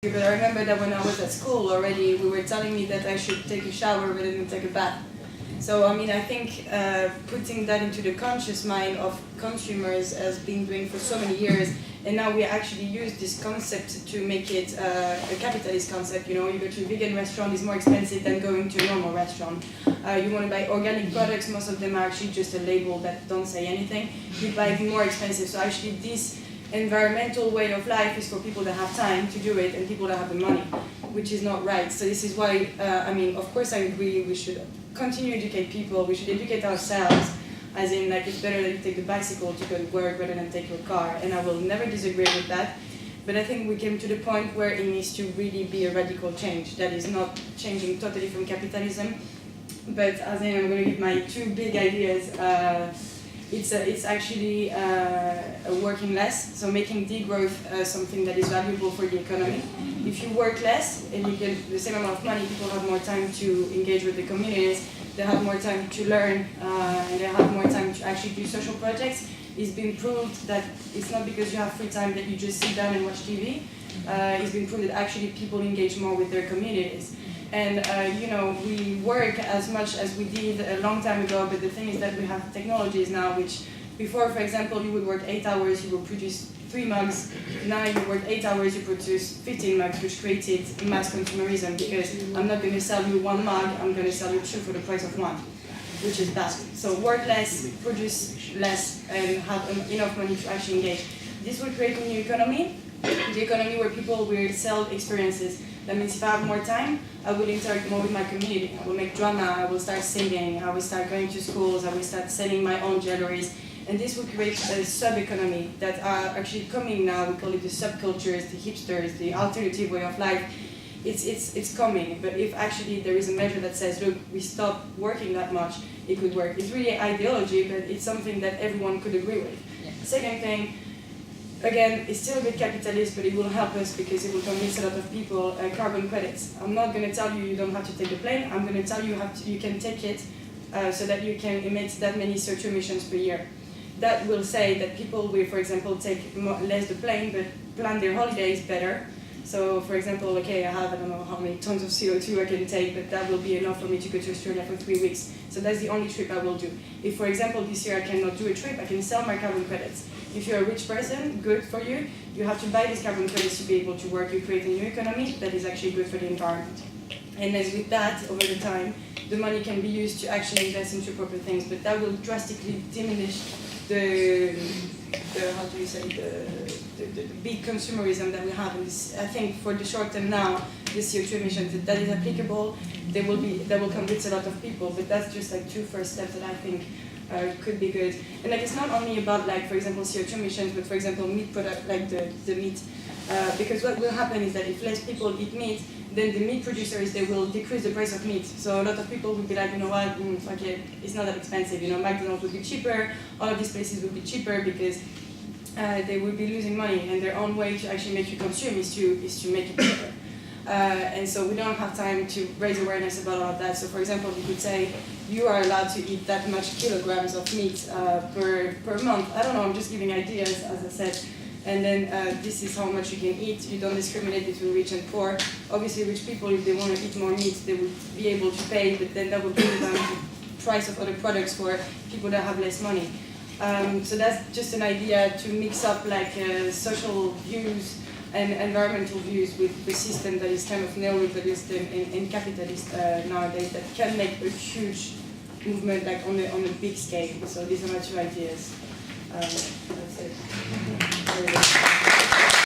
But I remember that when I was at school already, we were telling me that I should take a shower rather than take a bath. So, I mean, I think putting that into the conscious mind of consumers as being doing for so many years, and now we actually use this concept to make it a capitalist concept. You know, you go to a vegan restaurant, it's more expensive than going to a normal restaurant. You want to buy organic products, most of them are actually just a label that don't say anything. You buy more expensive. So actually this environmental way of life is for people that have time to do it and people that have the money, which is not right. So this is why, I mean, of course I agree we should continue to educate people, we should educate ourselves, as in like it's better that you take the bicycle to go to work rather than take your car, and I will never disagree with that. But I think we came to the point where it needs to really be a radical change that is not changing totally from capitalism, but as in I'm going to give my two big ideas. It's actually working less, so making degrowth something that is valuable for the economy. If you work less and you get the same amount of money, people have more time to engage with the communities, they have more time to learn, and they have more time to actually do social projects. It's been proved that it's not because you have free time that you just sit down and watch TV. It's been proved that actually people engage more with their communities. And you know, we work as much as we did a long time ago, but the thing is that we have technologies now which before, for example, you would work 8 hours, you would produce 3 mugs. Now you work 8 hours, you produce 15 mugs, which created mass consumerism, because I'm not going to sell you 1 mug, I'm going to sell you 2 for the price of 1, which is bad. So work less, produce less, and have enough money to actually engage. This will create a new economy, the economy where people will sell experiences. That means if I have more time, I will interact more with my community. I will make drama, I will start singing, I will start going to schools, I will start selling my own jewelries. And this will create a sub-economy that are actually coming now. We call it the subcultures, the hipsters, the alternative way of life. It's coming, but if actually there is a measure that says, look, we stop working that much, it could work. It's really ideology, but it's something that everyone could agree with. Yeah. Second thing, again, it's still a bit capitalist, but it will help us because it will convince a lot of people. Carbon credits. I'm not going to tell you you don't have to take the plane. I'm going to tell you you can take it so that you can emit that many CO2 emissions per year. That will say that people will, for example, take less the plane, but plan their holidays better. So, for example, okay, I don't know how many tons of CO2 I can take, but that will be enough for me to go to Australia for 3 weeks. So that's the only trip I will do. If, for example, this year I cannot do a trip, I can sell my carbon credits. If you're a rich person, good for you. You have to buy these carbon credits to be able to work. You create a new economy that is actually good for the environment. And then with that, over the time, the money can be used to actually invest into proper things, but that will drastically diminish the big consumerism that we have. And this, I think for the short term now, the CO2 emissions, that is applicable, that will convince a lot of people, but that's just like 2 first steps that I think could be good. And like it's not only about like, for example, CO2 emissions, but for example, meat product, like the meat, because what will happen is that if less people eat meat, then the meat producers, they will decrease the price of meat. So a lot of people will be like, you know what, okay, it's not that expensive. You know, McDonald's would be cheaper, all of these places would be cheaper because they will be losing money, and their own way to actually make you consume is to make it cheaper. And so we don't have time to raise awareness about all of that. So for example, we could say, you are allowed to eat that much kilograms of meat per month. I don't know, I'm just giving ideas, as I said. And then this is how much you can eat. You don't discriminate between rich and poor. Obviously, rich people, if they want to eat more meat, they would be able to pay, but then that would bring down the price of other products for people that have less money. So that's just an idea to mix up like social views and environmental views with the system that is kind of neoliberalist and capitalist nowadays that can make a huge movement like on a big scale. So these are my 2 ideas.